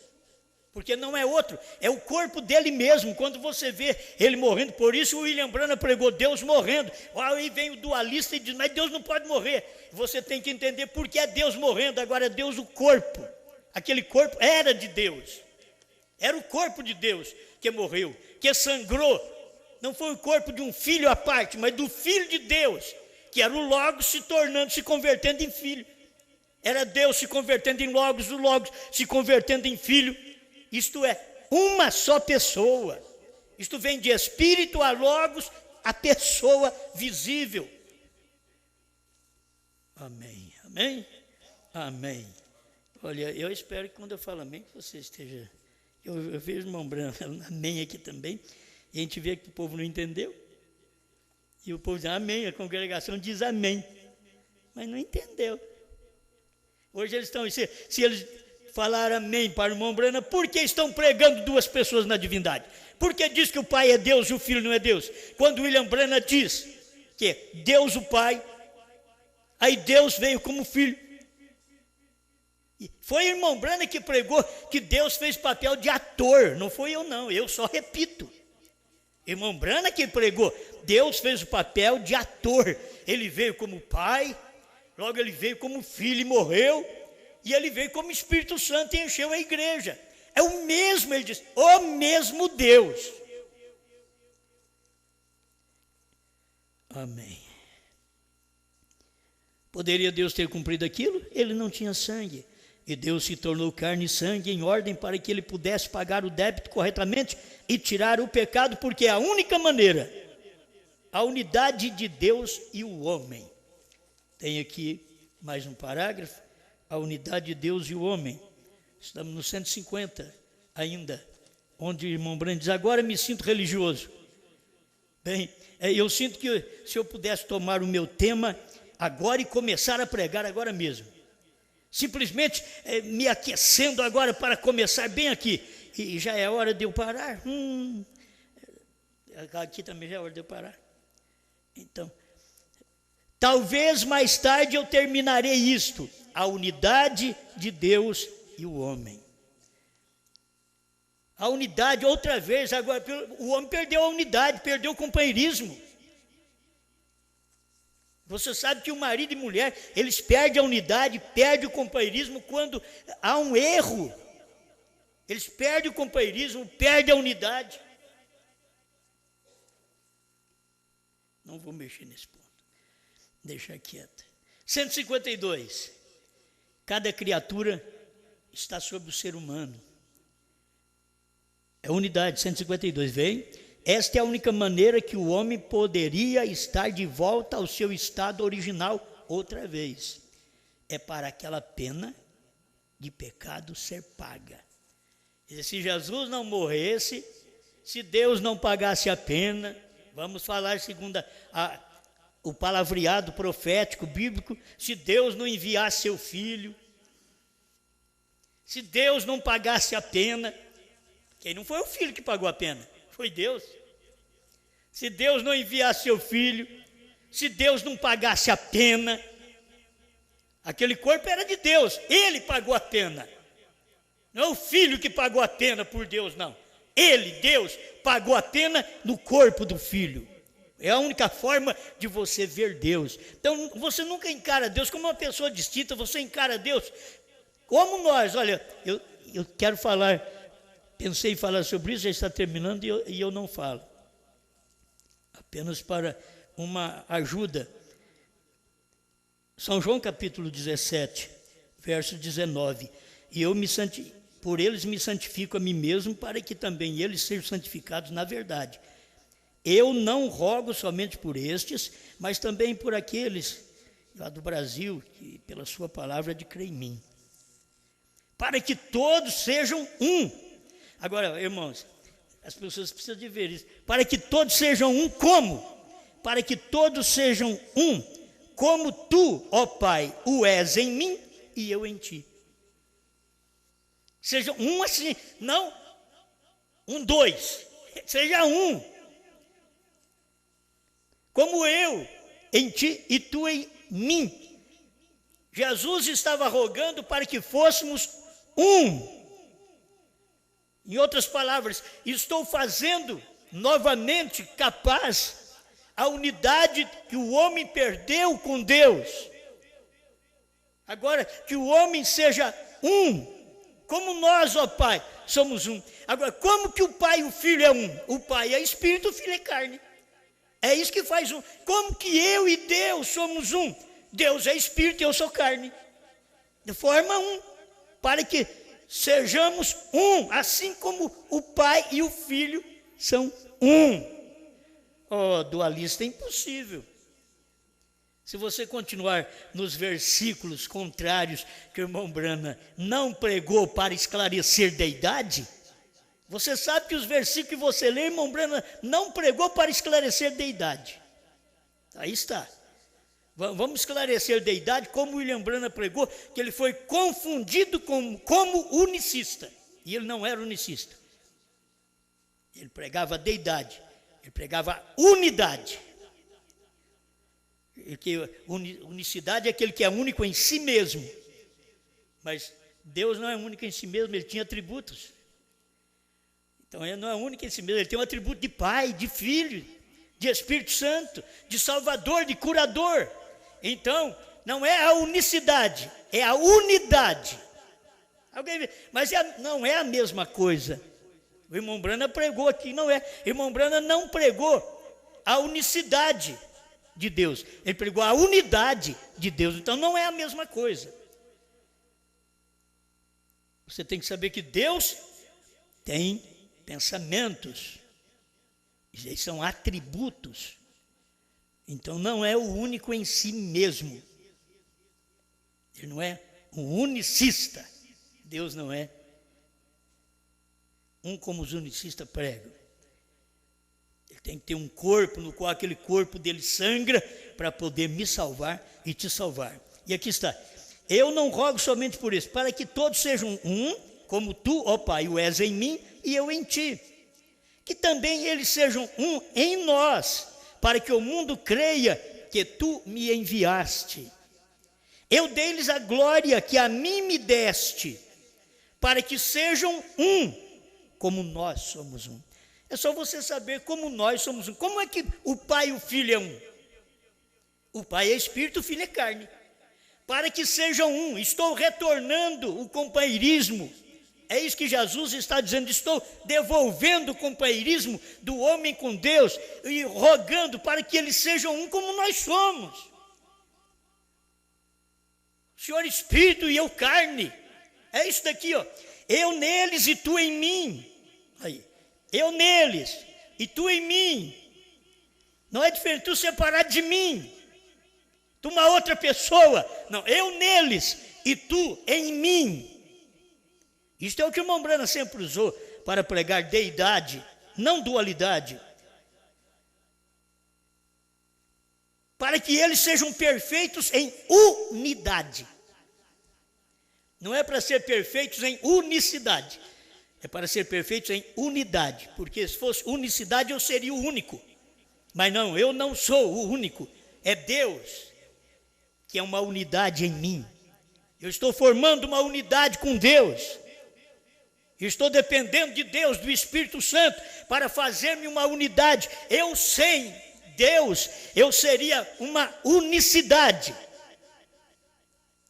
Porque não é outro, é o corpo dele mesmo. Quando você vê ele morrendo, por isso o William Brana pregou Deus morrendo. Aí vem o dualista e diz, mas Deus não pode morrer. Você tem que entender por que é Deus morrendo. Agora é Deus o corpo. Aquele corpo era de Deus. Era o corpo de Deus que morreu, que sangrou. Não foi o corpo de um filho à parte, mas do Filho de Deus, que era o Logos se convertendo em filho. Era Deus se convertendo em Logos, o Logos se convertendo em filho. Isto é, uma só pessoa. Isto vem de Espírito a Logos, a pessoa visível. Amém, amém, amém. Olha, eu espero que quando eu falo amém, que você esteja... Eu vejo o irmão Brana falando amém aqui também, e a gente vê que o povo não entendeu. E o povo diz amém, a congregação diz amém, mas não entendeu. Hoje eles estão... Se eles... falar amém para o irmão Brana, por que estão pregando duas pessoas na divindade? Porque diz que o Pai é Deus e o Filho não é Deus. Quando William Branham diz que Deus o Pai, aí Deus veio como Filho. Foi o irmão Branham que pregou que Deus fez papel de ator, não foi eu não, eu só repito. Irmão Branham que pregou, Deus fez o papel de ator. Ele veio como Pai, logo ele veio como Filho e morreu, e ele veio como Espírito Santo e encheu a igreja. É o mesmo, ele diz, o mesmo Deus. Amém. Poderia Deus ter cumprido aquilo? Ele não tinha sangue. E Deus se tornou carne e sangue em ordem para que ele pudesse pagar o débito corretamente e tirar o pecado, porque é a única maneira, a unidade de Deus e o homem. Tem aqui mais um parágrafo, a unidade de Deus e o homem. Estamos no 150 ainda, onde o irmão Branham diz, agora me sinto religioso. Bem, eu sinto que se eu pudesse tomar o meu tema agora e começar a pregar agora mesmo, simplesmente me aquecendo agora para começar bem aqui, e já é hora de eu parar, aqui também já é hora de eu parar. Então, talvez mais tarde eu terminarei isto, a unidade de Deus e o homem. A unidade, outra vez, agora o homem perdeu a unidade, perdeu o companheirismo. Você sabe que o marido e mulher, eles perdem a unidade, perdem o companheirismo quando há um erro. Eles perdem o companheirismo, perdem a unidade. Não vou mexer nesse ponto. Deixa quieto. 152. Cada criatura está sobre o ser humano. É unidade, 152, vem. Esta é a única maneira que o homem poderia estar de volta ao seu estado original outra vez. É para aquela pena de pecado ser paga. E se Jesus não morresse, se Deus não pagasse a pena, vamos falar segundo o palavreado profético bíblico, se Deus não enviasse seu filho, se Deus não pagasse a pena, quem não foi o filho que pagou a pena? Foi Deus. Se Deus não enviasse seu filho, se Deus não pagasse a pena, aquele corpo era de Deus, ele pagou a pena. Não é o filho que pagou a pena por Deus, não. Ele, Deus, pagou a pena no corpo do filho. É a única forma de você ver Deus. Então, você nunca encara Deus como uma pessoa distinta, você encara Deus como nós. Olha, eu quero falar, pensei em falar sobre isso, já está terminando e eu não falo. Apenas para uma ajuda. São João capítulo 17, verso 19. E por eles me santifico a mim mesmo, para que também eles sejam santificados na verdade. Eu não rogo somente por estes, mas também por aqueles lá do Brasil, que pela sua palavra de crer em mim. Para que todos sejam um. Agora, irmãos, as pessoas precisam de ver isso. Para que todos sejam um, como? Para que todos sejam um, como tu, ó Pai, o és em mim e eu em ti. Seja um assim, não um, dois, seja um. Como eu em ti e tu em mim. Jesus estava rogando para que fôssemos um. Em outras palavras, estou fazendo novamente capaz a unidade que o homem perdeu com Deus. Agora, que o homem seja um, como nós, ó Pai, somos um. Agora, como que o Pai e o Filho é um? O Pai é Espírito, o Filho é carne. É isso que faz um. Como que eu e Deus somos um? Deus é Espírito e eu sou carne. De forma um, para que sejamos um, assim como o Pai e o Filho são um. Oh, dualista é impossível. Se você continuar nos versículos contrários que o irmão Branham não pregou para esclarecer deidade, você sabe que os versículos que você lê, irmão Branham não pregou para esclarecer deidade. Aí está. Vamos esclarecer deidade como William Branham pregou, que ele foi confundido como unicista. E ele não era unicista. Ele pregava a deidade, ele pregava a unidade. Unicidade é aquele que é único em si mesmo. Mas Deus não é único em si mesmo, ele tinha atributos. Então ele não é único em si mesmo, ele tem um atributo de Pai, de Filho, de Espírito Santo, de Salvador, de Curador. Então, não é a unicidade, é a unidade. Mas não é a mesma coisa. O irmão Brana pregou aqui, não é. O irmão Brana não pregou a unicidade de Deus. Ele pregou a unidade de Deus. Então não é a mesma coisa. Você tem que saber que Deus tem pensamentos. Eles são atributos. Então não é o único em si mesmo. Ele não é um unicista. Deus não é um como os unicistas pregam. Ele tem que ter um corpo no qual aquele corpo dele sangra para poder me salvar e te salvar. E aqui está. Eu não rogo somente por isso, para que todos sejam um, como tu, ó Pai, o és em mim e eu em ti. Que também eles sejam um em nós, para que o mundo creia que tu me enviaste. Eu dei-lhes a glória que a mim me deste, para que sejam um, como nós somos um. É só você saber como nós somos um. Como é que o Pai e o Filho é um? O Pai é Espírito, o Filho é carne. Para que sejam um. Estou retornando o companheirismo. É isso que Jesus está dizendo. Estou devolvendo o companheirismo do homem com Deus e rogando para que eles sejam um como nós somos. O Senhor Espírito e eu carne. É isso daqui, ó. Eu neles e tu em mim. Aí. Eu neles e tu em mim. Não é diferente tu separado de mim. Tu uma outra pessoa. Não, eu neles e tu em mim. Isto é o que o irmão Brana sempre usou para pregar deidade, não dualidade. Para que eles sejam perfeitos em unidade. Não é para ser perfeitos em unicidade. É para ser perfeitos em unidade. Porque se fosse unicidade eu seria o único. Mas não, eu não sou o único. É Deus que é uma unidade em mim. Eu estou formando uma unidade com Deus. Eu estou dependendo de Deus, do Espírito Santo, para fazer-me uma unidade. Eu sem Deus, eu seria uma unicidade.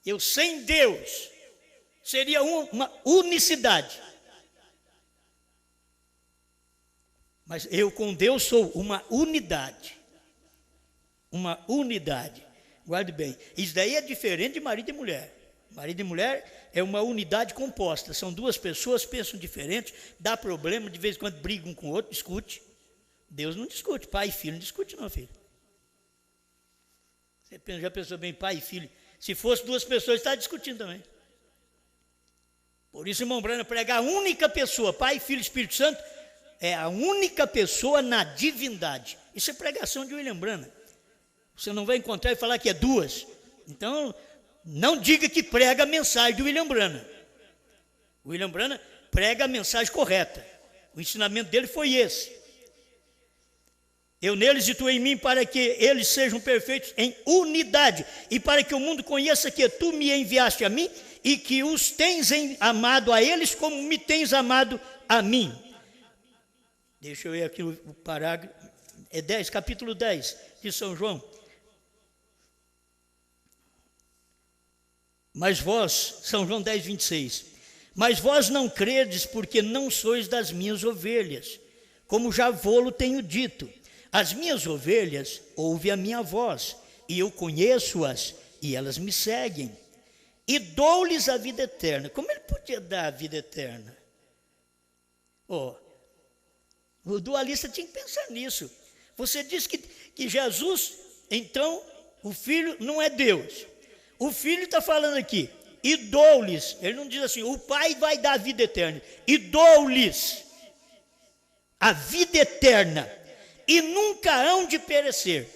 Eu sem Deus, seria uma unicidade. Mas eu com Deus sou uma unidade. Uma unidade. Guarde bem. Isso daí é diferente de marido e mulher. Marido e mulher é uma unidade composta. São duas pessoas, pensam diferentes, dá problema, de vez em quando brigam um com o outro, discute. Deus não discute. Pai e filho não discute não, filho. Você já pensou bem, pai e filho? Se fosse duas pessoas, está discutindo também. Por isso, irmão Brana, prega a única pessoa, Pai, Filho e Espírito Santo, é a única pessoa na divindade. Isso é pregação de William Brana. Você não vai encontrar e falar que é duas. Então, não diga que prega a mensagem de William Brana. O William Brana prega a mensagem correta. O ensinamento dele foi esse. Eu neles e tu em mim, para que eles sejam perfeitos em unidade, e para que o mundo conheça que tu me enviaste a mim, e que os tens amado a eles como me tens amado a mim. Deixa eu ver aqui o parágrafo, é 10, capítulo 10 de São João. Mas vós, São João 10, 26, mas vós não credes porque não sois das minhas ovelhas, como já vô-lo tenho dito. As minhas ovelhas ouvem a minha voz, e eu conheço-as, e elas me seguem. E dou-lhes a vida eterna. Como ele podia dar a vida eterna? O dualista tinha que pensar nisso. Você diz que Jesus, então, o Filho não é Deus. O Filho está falando aqui, e dou-lhes. Ele não diz assim, o Pai vai dar a vida eterna. E dou-lhes a vida eterna. E nunca hão de perecer,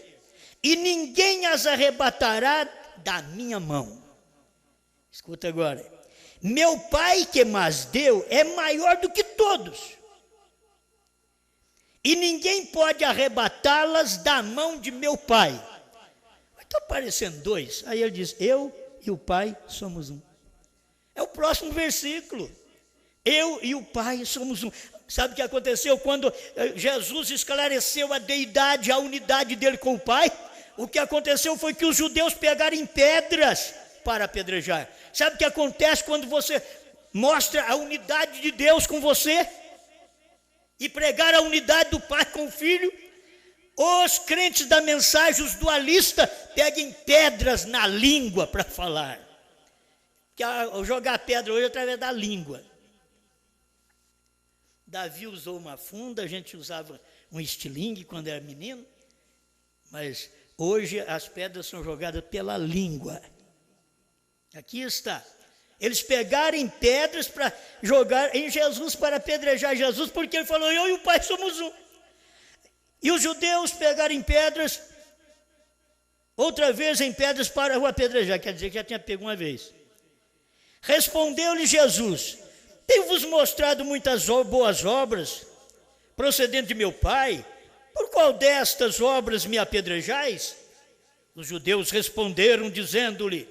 e ninguém as arrebatará da minha mão. Escuta agora. Meu Pai que mas deu é maior do que todos, e ninguém pode arrebatá-las da mão de meu Pai. Está parecendo dois. Aí ele diz, eu e o Pai somos um. É o próximo versículo. Eu e o Pai somos um. Sabe o que aconteceu quando Jesus esclareceu a deidade, a unidade dele com o Pai? O que aconteceu foi que os judeus pegaram em pedras para apedrejar. Sabe o que acontece quando você mostra a unidade de Deus com você? E pregar a unidade do Pai com o Filho? Os crentes da mensagem, os dualistas, peguem pedras na língua para falar. Que jogar pedra hoje é através da língua. Davi usou uma funda, a gente usava um estilingue quando era menino, mas hoje as pedras são jogadas pela língua. Aqui está. Eles pegaram pedras para jogar em Jesus, para apedrejar Jesus, porque ele falou, eu e o Pai somos um. E os judeus pegaram pedras, outra vez em pedras para o apedrejar, quer dizer que já tinha pego uma vez. Respondeu-lhe Jesus, tenho-vos mostrado muitas boas obras, procedendo de meu Pai, por qual destas obras me apedrejais? Os judeus responderam, dizendo-lhe,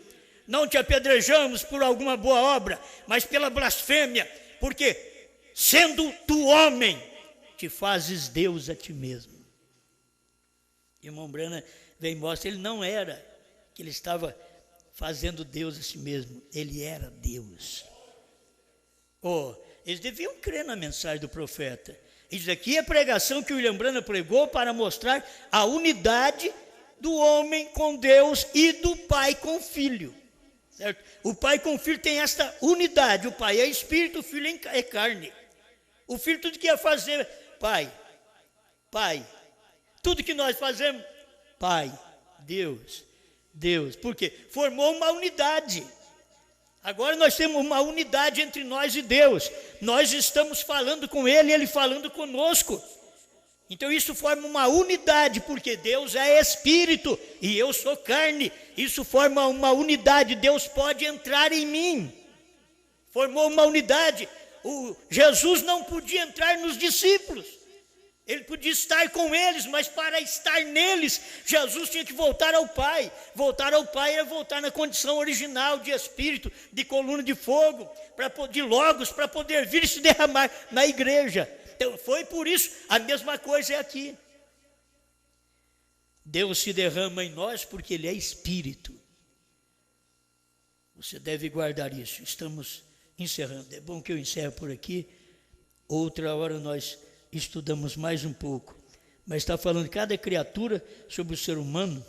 não te apedrejamos por alguma boa obra, mas pela blasfêmia, porque, sendo tu homem, te fazes Deus a ti mesmo. Irmão Branham vem e mostra, ele não era, que ele estava fazendo Deus a si mesmo, ele era Deus. Eles deviam crer na mensagem do profeta. Isso aqui é a pregação que o William Branham pregou para mostrar a unidade do homem com Deus e do Pai com o Filho. Certo? O Pai com o Filho tem esta unidade. O Pai é espírito, o Filho é carne. O Filho tudo que ia fazer, Pai. Tudo que nós fazemos, Pai, Deus. Por quê? Formou uma unidade. Agora nós temos uma unidade entre nós e Deus. Nós estamos falando com Ele, Ele falando conosco. Então isso forma uma unidade, porque Deus é espírito e eu sou carne. Isso forma uma unidade, Deus pode entrar em mim. Formou uma unidade. Jesus não podia entrar nos discípulos. Ele podia estar com eles, mas para estar neles, Jesus tinha que voltar ao Pai. Voltar ao Pai era voltar na condição original de espírito, de coluna de fogo, de logos, para poder vir e se derramar na igreja. Então, foi por isso, a mesma coisa é aqui. Deus se derrama em nós porque Ele é espírito. Você deve guardar isso. Estamos encerrando. É bom que eu encerre por aqui. Outra hora nós estudamos mais um pouco. Mas está falando de cada criatura sobre o ser humano.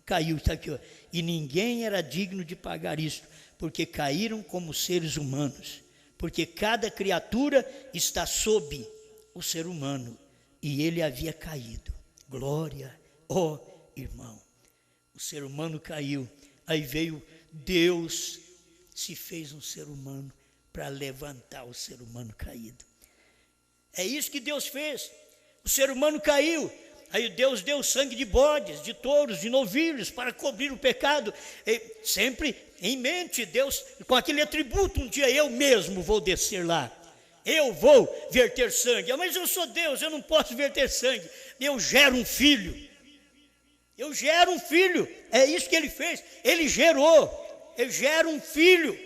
Caiu, está aqui, ó. E ninguém era digno de pagar isso, porque caíram como seres humanos. Porque cada criatura está sob o ser humano, e ele havia caído. Glória, ó irmão, o ser humano caiu, aí veio Deus, se fez um ser humano, para levantar o ser humano caído. É isso que Deus fez, o ser humano caiu, aí Deus deu sangue de bodes, de touros, de novilhos, para cobrir o pecado, e sempre em mente, Deus, com aquele atributo, um dia eu mesmo vou descer lá, eu vou verter sangue. Mas eu sou Deus, eu não posso verter sangue. Eu gero um filho. É isso que Ele fez. Ele gerou. Eu gero um filho.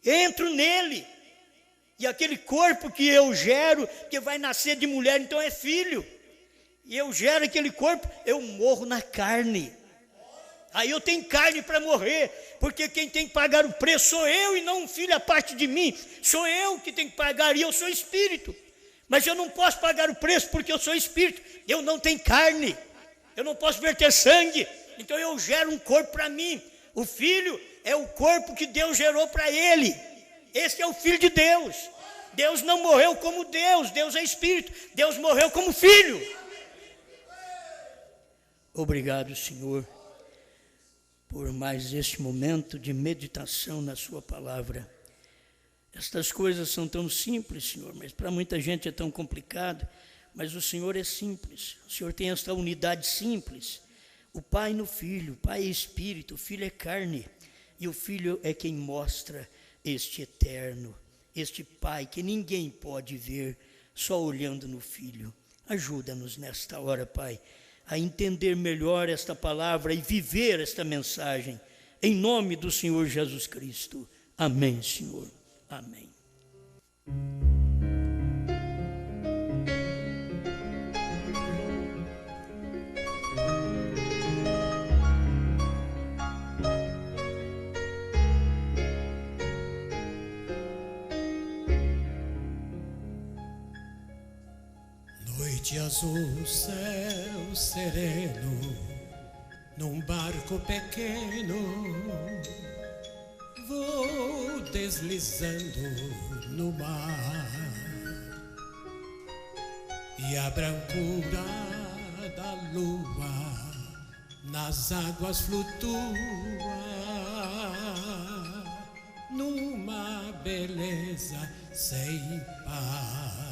Entro nele. E aquele corpo que eu gero, que vai nascer de mulher, então é filho. E eu gero aquele corpo, eu morro na carne. Aí eu tenho carne para morrer, porque quem tem que pagar o preço sou eu e não um filho à parte de mim. Sou eu que tenho que pagar e eu sou espírito. Mas eu não posso pagar o preço porque eu sou espírito. Eu não tenho carne, eu não posso verter sangue. Então eu gero um corpo para mim. O filho é o corpo que Deus gerou para ele. Esse é o filho de Deus. Deus não morreu como Deus, Deus é espírito. Deus morreu como filho. Obrigado, Senhor, por mais este momento de meditação na sua palavra. Estas coisas são tão simples, Senhor, mas para muita gente é tão complicado, mas o Senhor é simples, o Senhor tem esta unidade simples, o Pai no Filho, o Pai é Espírito, o Filho é carne, e o Filho é quem mostra este eterno, este Pai que ninguém pode ver, só olhando no Filho. Ajuda-nos nesta hora, Pai, a entender melhor esta palavra e viver esta mensagem. Em nome do Senhor Jesus Cristo. Amém, Senhor. Amém. Noite azul, céu sereno, num barco pequeno, vou deslizando no mar, e a brancura da lua nas águas flutua, numa beleza sem par.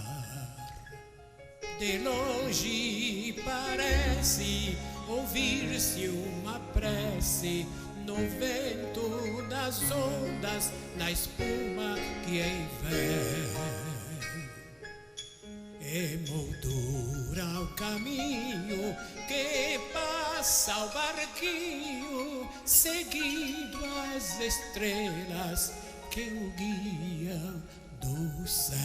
De longe parece ouvir-se uma prece, no vento, nas ondas, na espuma que envém, emoldura o caminho que passa o barquinho, seguindo as estrelas que o guiam do céu.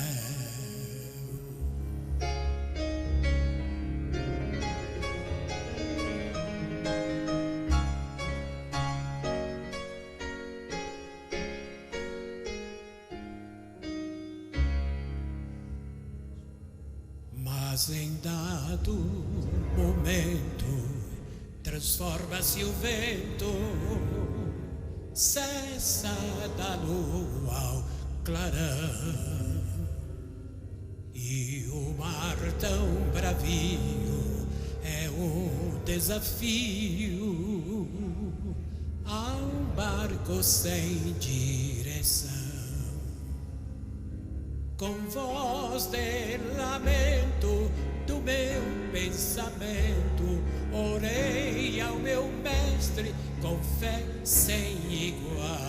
Mas em dado momento transforma-se o vento, cessa da lua ao clarão, e o mar tão bravio é um desafio a um barco sem direção. Com voz de lamento do meu pensamento, orei ao meu mestre com fé sem igual.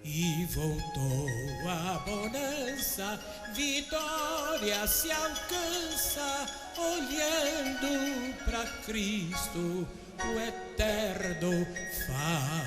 E voltou a bonança, vitória se alcança, olhando para Cristo, o eterno Faraó.